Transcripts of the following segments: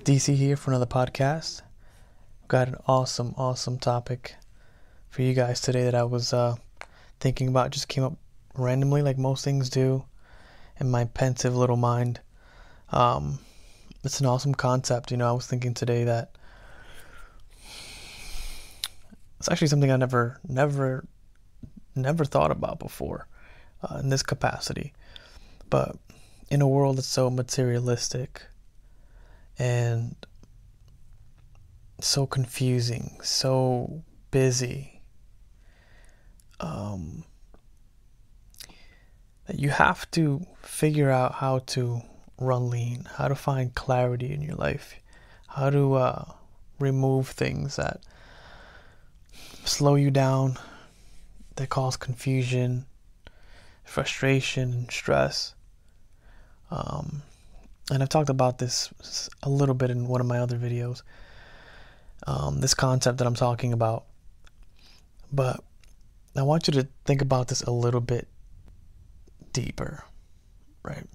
DC here for another podcast. Got an awesome topic for you guys today that I was thinking about. Just came up randomly, like most things do, in my pensive little mind. It's an awesome concept. I was thinking today that it's actually something I never thought about before in this capacity. But in a world that's so materialistic and so confusing, so busy, that you have to figure out how to run lean, how to find clarity in your life, how to remove things that slow you down, that cause confusion, frustration, and stress. And I've talked about this a little bit in one of my other videos, this concept that I'm talking about. But I want you to think about this a little bit deeper, right?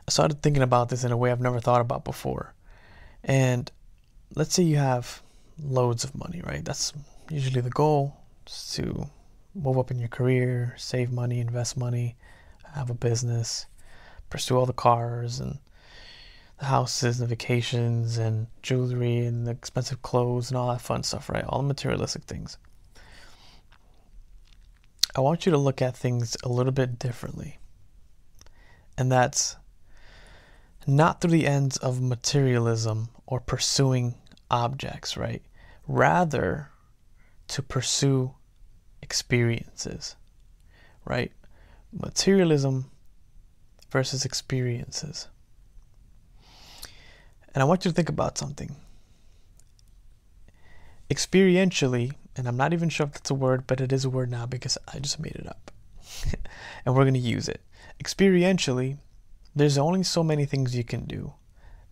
I started thinking about this in a way I've never thought about before. And let's say you have loads of money, right? That's usually the goal, is to move up in your career, save money, invest money, have a business, pursue all the cars and the houses and the vacations and jewelry and the expensive clothes and all that fun stuff, right? All the materialistic things. I want you to look at things a little bit differently. And that's not through the ends of materialism or pursuing objects, right? Rather, to pursue experiences, right? Materialism versus experiences. And I want you to think about something. Experientially, and I'm not even sure if that's a word, but it is a word now because I just made it up. And we're going to use it. Experientially, there's only so many things you can do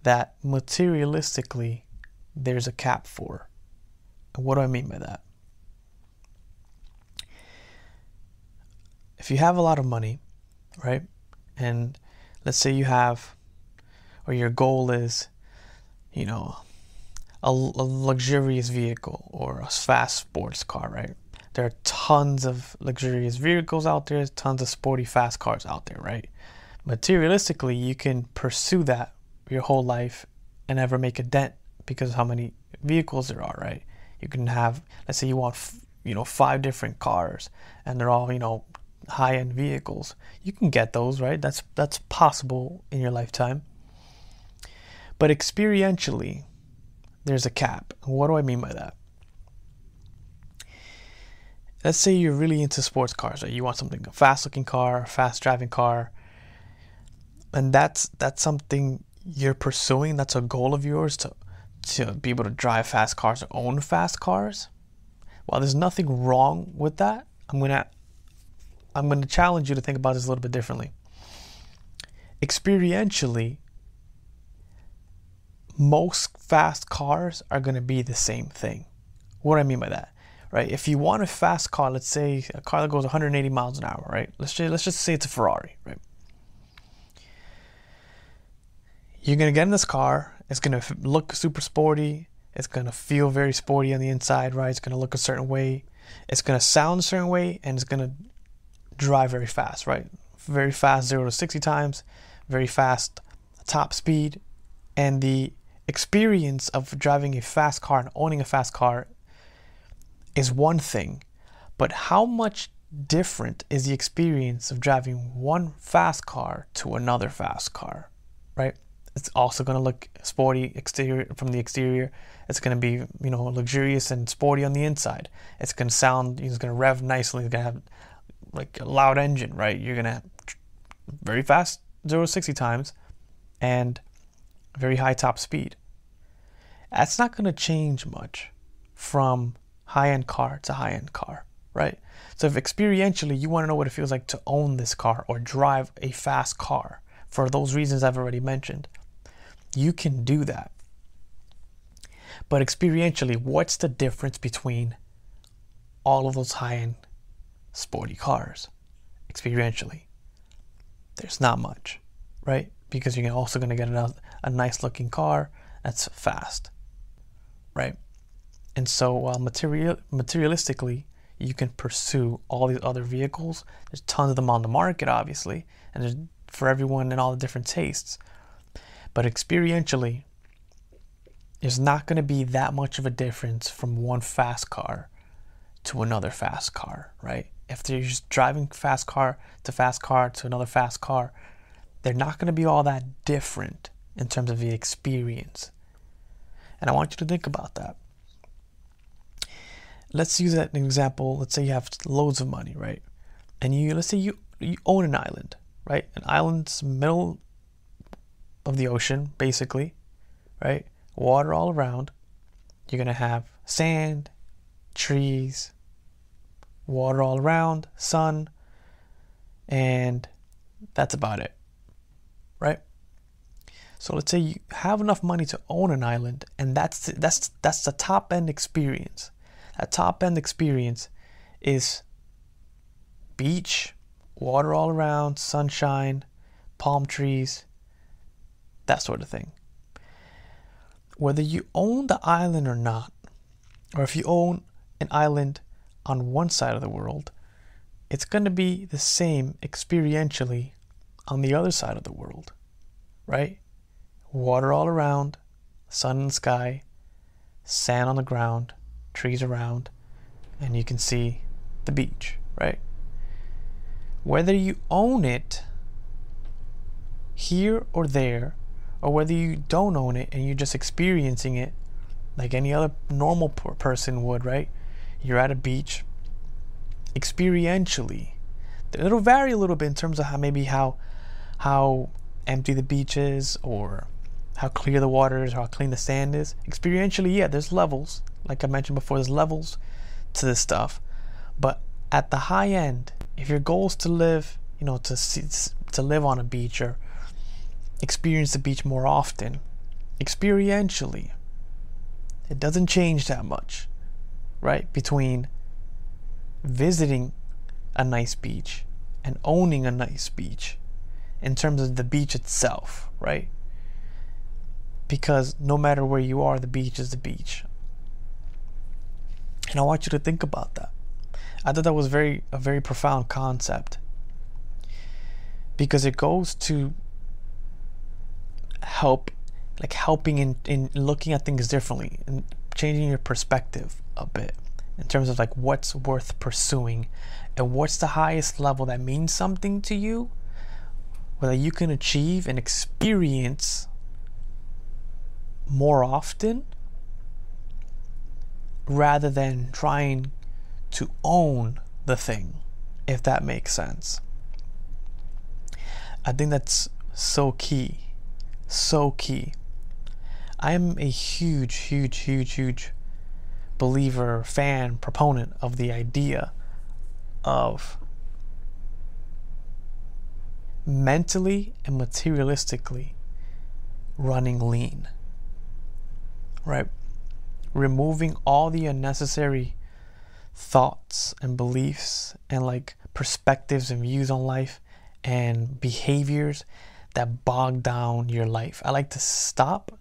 that materialistically there's a cap for. And what do I mean by that? If you have a lot of money, right? And let's say you have, or your goal is, a luxurious vehicle or a fast sports car, right? There are tons of luxurious vehicles out there, tons of sporty fast cars out there, right? Materialistically, you can pursue that your whole life and never make a dent because of how many vehicles there are, right? You can have, let's say you want, 5 different cars and they're all, high-end vehicles. You can get those, right? That's possible in your lifetime. But experientially, there's a cap. What do I mean by that? Let's say you're really into sports cars, right? You want something, a fast-looking car, a fast-driving car, and that's something you're pursuing. That's a goal of yours to be able to drive fast cars or own fast cars. While there's nothing wrong with that, I'm going to challenge you to think about this a little bit differently. Experientially, most fast cars are going to be the same thing. What do I mean by that? Right? If you want a fast car, let's say a car that goes 180 miles an hour, right? Let's just say it's a Ferrari, right? You're going to get in this car. It's going to look super sporty. It's going to feel very sporty on the inside, right? It's going to look a certain way. It's going to sound a certain way, and it's going to drive very fast, right? Very fast 0 to 60 times, very fast top speed. And the experience of driving a fast car and owning a fast car is one thing, but how much different is the experience of driving one fast car to another fast car, right? It's also going to look sporty from the exterior. It's going to be, luxurious and sporty on the inside. It's going to sound, it's going to rev nicely. It's going to have like a loud engine, right? You're going to have very fast 0 to 60 times and very high top speed. That's not going to change much from high-end car to high-end car, right? So if experientially you want to know what it feels like to own this car or drive a fast car, for those reasons I've already mentioned, you can do that. But experientially, what's the difference between all of those high-end sporty cars? Experientially, there's not much, right? Because you're also going to get a nice looking car that's fast, right? And so while materialistically, you can pursue all these other vehicles. There's tons of them on the market, obviously, and there's for everyone and all the different tastes. But experientially, there's not going to be that much of a difference from one fast car to another fast car, right? If they're just driving fast car to another fast car, they're not going to be all that different in terms of the experience. And I want you to think about that. Let's use that an example. Let's say you have loads of money, right? And let's say you own an island, right? An island's middle of the ocean, basically, right? Water all around. You're going to have sand, trees, water all around, sun, and that's about it, right? So let's say you have enough money to own an island, and that's the top end experience. That top end experience is beach, water all around, sunshine, palm trees, that sort of thing. Whether you own the island or not, or if you own an island on one side of the world, it's going to be the same experientially on the other side of the world, right? Water all around, sun in the sky, sand on the ground, trees around, and you can see the beach, right? Whether you own it here or there, or whether you don't own it and you're just experiencing it like any other normal person would, right? You're at a beach, experientially. It'll vary a little bit in terms of how empty the beach is, or how clear the water is, or how clean the sand is. Experientially, yeah, there's levels. Like I mentioned before, there's levels to this stuff. But at the high end, if your goal is to live, to live on a beach or experience the beach more often, experientially, it doesn't change that much, right? Between visiting a nice beach and owning a nice beach in terms of the beach itself, right? Because no matter where you are, the beach is the beach. And I want you to think about that. I thought that was a very profound concept, because it goes to helping in looking at things differently and changing your perspective a bit in terms of like what's worth pursuing and what's the highest level that means something to you, whether you can achieve and experience more often rather than trying to own the thing, if that makes sense. I think that's so key. So key. I am a huge believer, fan, proponent of the idea of mentally and materialistically running lean, right? Removing all the unnecessary thoughts and beliefs and like perspectives and views on life and behaviors that bog down your life. I like to stop,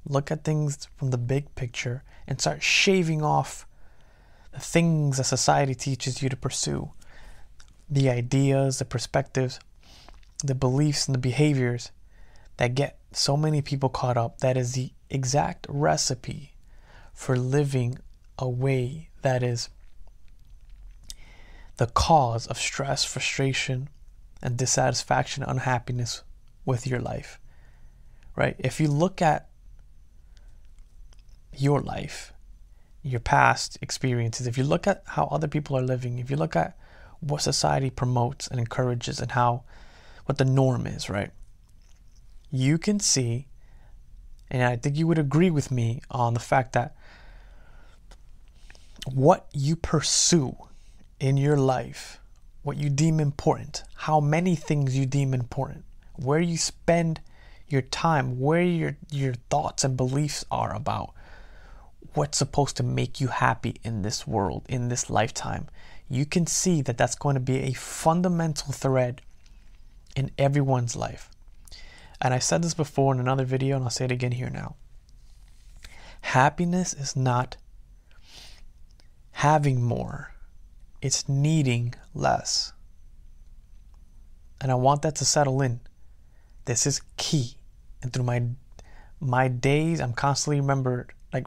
look at things from the big picture, and start shaving off the things that society teaches you to pursue. The ideas, the perspectives, the beliefs, and the behaviors that get so many people caught up. That is the exact recipe for living a way that is the cause of stress, frustration, and dissatisfaction, unhappiness with your life, right? If you look at your life, your past experiences, if you look at how other people are living, if you look at what society promotes and encourages and what the norm is, right? You can see, and I think you would agree with me on the fact that what you pursue in your life, what you deem important, how many things you deem important, where you spend your time, where your thoughts and beliefs are about what's supposed to make you happy in this world, in this lifetime, you can see that that's going to be a fundamental thread in everyone's life. And I said this before in another video, and I'll say it again here now. Happiness is not having more, it's needing less. And I want that to settle in. This is key. And through my days, I'm constantly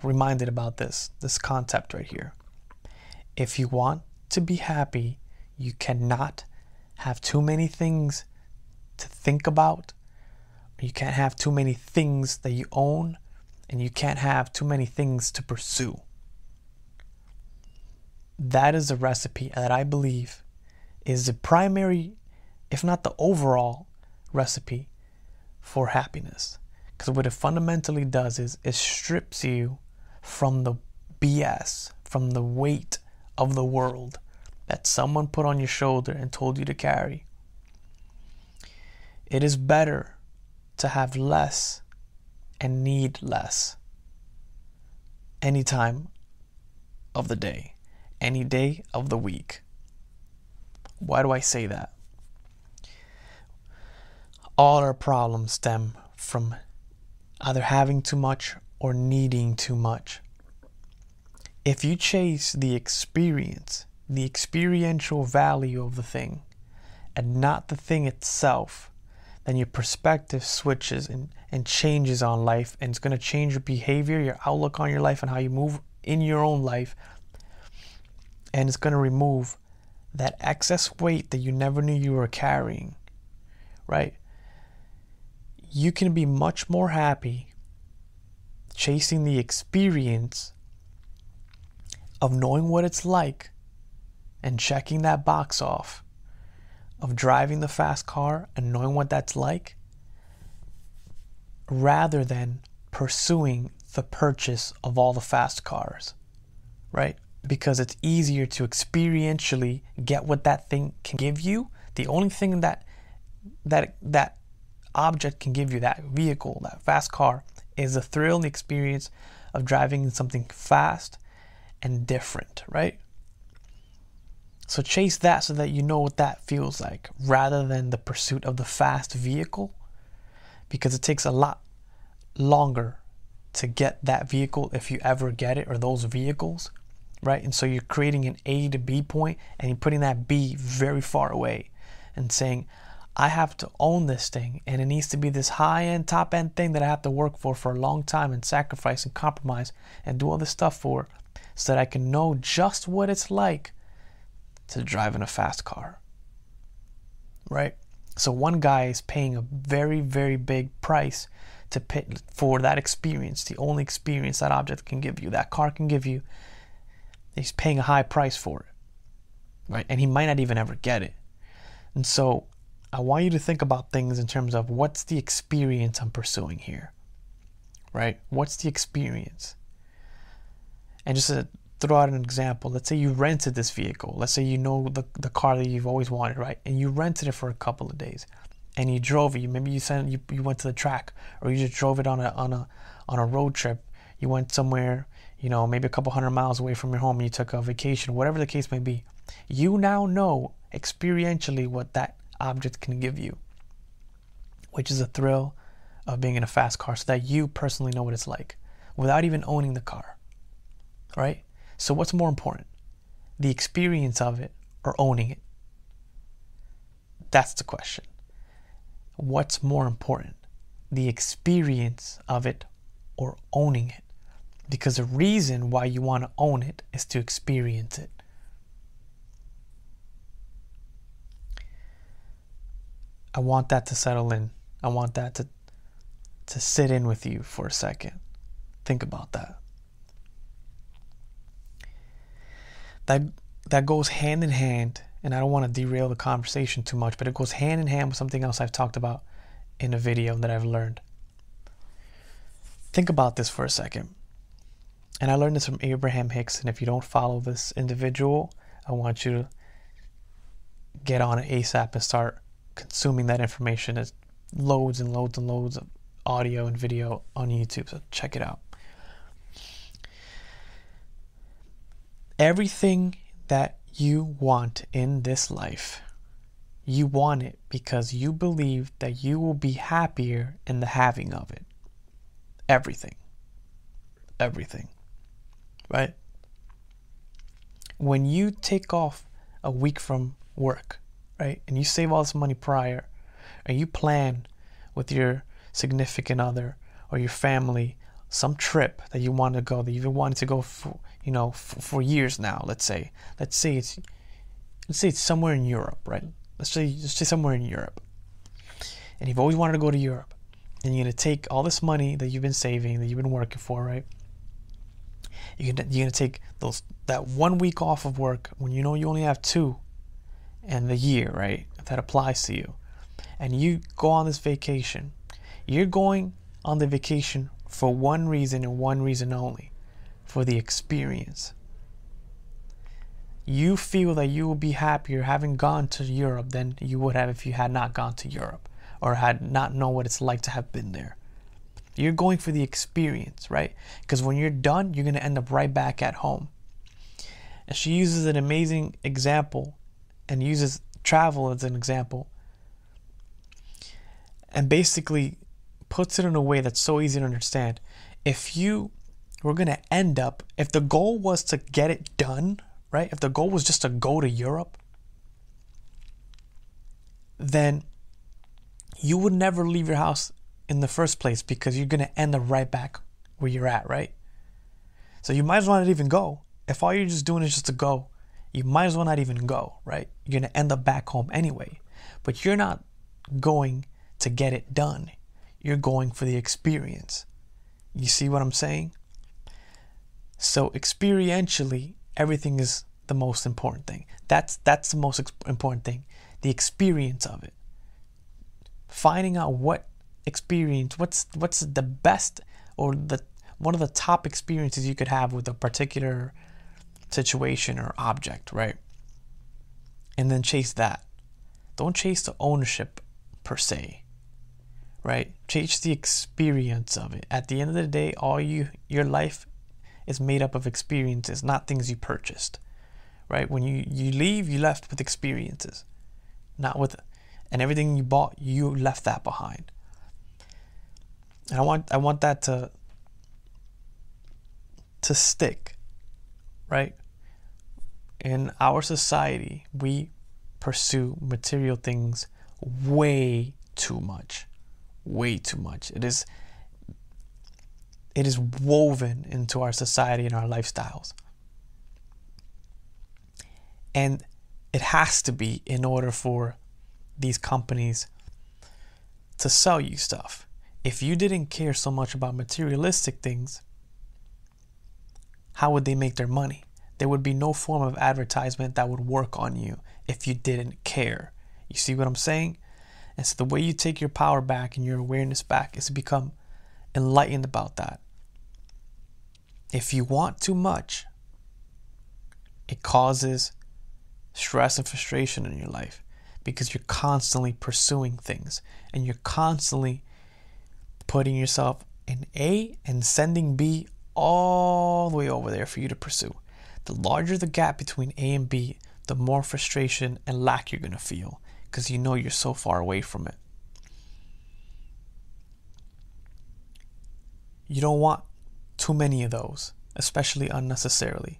reminded about this concept right here. If you want to be happy, you cannot have too many things to think about. You can't have too many things that you own, and you can't have too many things to pursue. That is the recipe that I believe is the primary, if not the overall recipe for happiness. Because what it fundamentally does is it strips you from the BS, from the weight of the world that someone put on your shoulder and told you to carry. It is better to have less and need less any time of the day, any day of the week. Why do I say that? All our problems stem from either having too much or needing too much. If you chase the experience, the experiential value of the thing, and not the thing itself, then your perspective switches and changes on life, and it's going to change your behavior, your outlook on your life, and how you move in your own life. And it's going to remove that excess weight that you never knew you were carrying, right? You can be much more happy chasing the experience of knowing what it's like and checking that box off, of driving the fast car and knowing what that's like, rather than pursuing the purchase of all the fast cars, right? Because it's easier to experientially get what that thing can give you. The only thing that object can give you, that vehicle, that fast car, is the thrill and the experience of driving in something fast and different, right? So chase that so that you know what that feels like, rather than the pursuit of the fast vehicle, because it takes a lot longer to get that vehicle, if you ever get it, or those vehicles, right? And so you're creating an A to B point, and you're putting that B very far away and saying, I have to own this thing, and it needs to be this high-end, top-end thing that I have to work for a long time and sacrifice and compromise and do all this stuff for, so that I can know just what it's like to drive in a fast car, right? So one guy is paying a very, very big price to pay for that experience, the only experience that object can give you, that car can give you. He's paying a high price for it, right? And he might not even ever get it. And so I want you to think about things in terms of, what's the experience I'm pursuing here, right? What's the experience? And just to throw out an example, let's say you rented this vehicle. Let's say you know the car that you've always wanted, right? And you rented it for a couple of days, and you drove it. Maybe you went to the track, or you just drove it on a road trip. You went somewhere, maybe a couple 100 miles away from your home, and you took a vacation, whatever the case may be. You now know experientially what that object can give you, which is a thrill of being in a fast car, so that you personally know what it's like without even owning the car, right? So what's more important, the experience of it or owning it? That's the question. What's more important, the experience of it or owning it? Because the reason why you want to own it is to experience it. I want that to settle in. I want that to sit in with you for a second. Think about that. That goes hand in hand, and I don't want to derail the conversation too much, but it goes hand in hand with something else I've talked about in a video that I've learned. Think about this for a second. And I learned this from Abraham Hicks. And if you don't follow this individual, I want you to get on it ASAP and start consuming that information. There's loads and loads and loads of audio and video on YouTube, so check it out. Everything that you want in this life, you want it because you believe that you will be happier in the having of it. Everything, right? When you take off a week from work, right, and you save all this money prior, and you plan with your significant other or your family some trip that you want to go, that you've been wanting to go for, for years now. Let's say it's somewhere in Europe, right? Let's say somewhere in Europe, and you've always wanted to go to Europe, and you're gonna take all this money that you've been saving, that you've been working for, right? You're gonna take that 1 week off of work when you know you only have 2 in the year, right? If that applies to you, and you go on this vacation. You're going on the vacation for one reason and one reason only, for the experience. You feel that you will be happier having gone to Europe than you would have if you had not gone to Europe or had not known what it's like to have been there. You're going for the experience, right? Because when you're done, you're going to end up right back at home. And she uses an amazing example and uses travel as an example, and basically puts it in a way that's so easy to understand. If you were going to end up, if the goal was to get it done, right? If the goal was just to go to Europe, then you would never leave your house in the first place, because you're going to end up right back where you're at, right? So you might as well not even go. If all you're just doing is just to go, you might as well not even go, right? You're going to end up back home anyway. But you're not going to get it done. You're going for the experience. You see what I'm saying? So experientially, everything is the most important thing. That's the most important thing. The experience of it. Finding out what experience, what's the best or one of the top experiences you could have with a particular situation or object, right? And then chase that. Don't chase the ownership per se, right? Chase the experience of it. At the end of the day, your life is made up of experiences, not things you purchased, right? When you leave, you left with experiences, and everything you bought, you left that behind. And I want that to stick, right? In our society, we pursue material things way too much. It is woven into our society and our lifestyles. And it has to be in order for these companies to sell you stuff. If you didn't care so much about materialistic things, how would they make their money? There would be no form of advertisement that would work on you if you didn't care. You see what I'm saying? And so the way you take your power back and your awareness back is to become enlightened about that. If you want too much, it causes stress and frustration in your life, because you're constantly pursuing things and you're constantly putting yourself in A and sending B all the way over there for you to pursue. The larger the gap between A and B, the more frustration and lack you're going to feel, because you know you're so far away from it. You don't want too many of those, especially unnecessarily.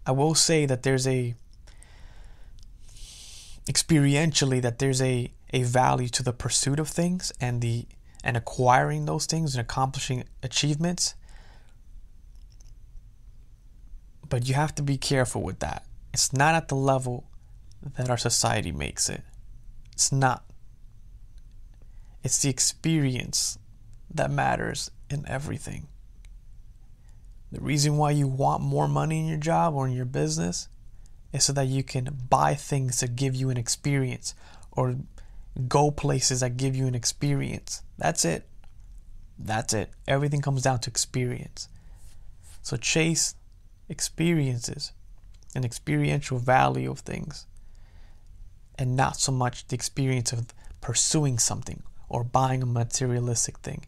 I will say that there's experientially that there's a value to the pursuit of things and acquiring those things and accomplishing achievements. But you have to be careful with that. It's not at the level that our society makes it. It's not. It's the experience that matters in everything. The reason why you want more money in your job or in your business is so that you can buy things that give you an experience, or go places that give you an experience. That's it. Everything comes down to experience. So chase experiences and experiential value of things, and not so much the experience of pursuing something or buying a materialistic thing.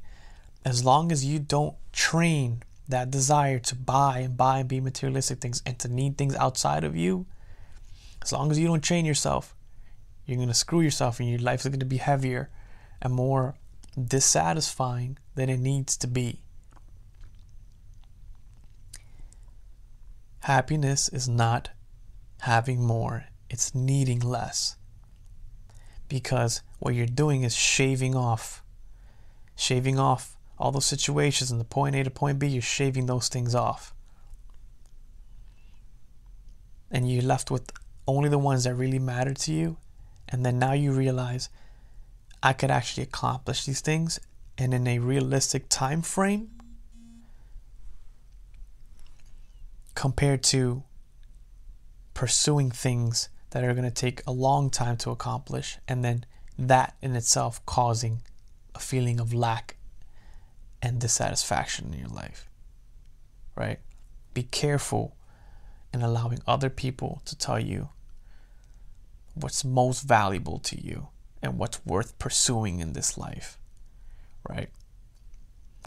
As long as you don't train that desire to buy and be materialistic things and to need things outside of you, as long as you don't train yourself, you're going to screw yourself, and your life is going to be heavier and more dissatisfying than it needs to be. Happiness is not having more, it's needing less. Because what you're doing is shaving off all those situations, and the point A to point B, you're shaving those things off. And you're left with only the ones that really matter to you. And then now you realize, I could actually accomplish these things, and in a realistic time frame, compared to pursuing things that are going to take a long time to accomplish, and then that in itself causing a feeling of lack and dissatisfaction in your life, right? Be careful in allowing other people to tell you what's most valuable to you and what's worth pursuing in this life, right?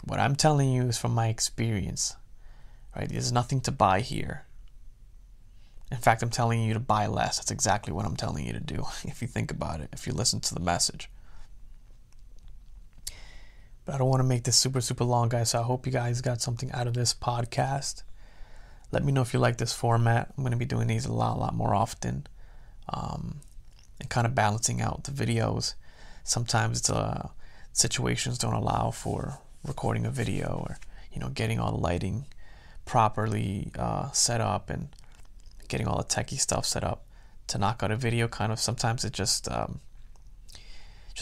What I'm telling you is from my experience, right? There's nothing to buy here. In fact, I'm telling you to buy less. That's exactly what I'm telling you to do, if you think about it, if you listen to the message. But I don't want to make this super long, guys, so I hope you guys got something out of this podcast. Let me know if you like this format. I'm going to be doing these a lot more often, and kind of balancing out the videos. Sometimes situations don't allow for recording a video, or getting all the lighting properly set up and getting all the techie stuff set up to knock out a video. Kind of sometimes it just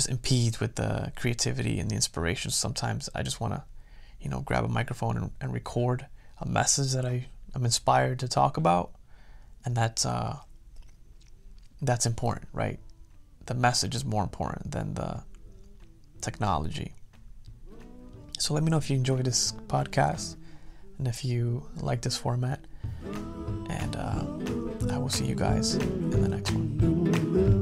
impedes with the creativity and the inspiration. Sometimes I just want to grab a microphone and record a message that I'm inspired to talk about, and that's important, right? The message is more important than the technology. So let me know if you enjoyed this podcast and if you like this format, and I will see you guys in the next one.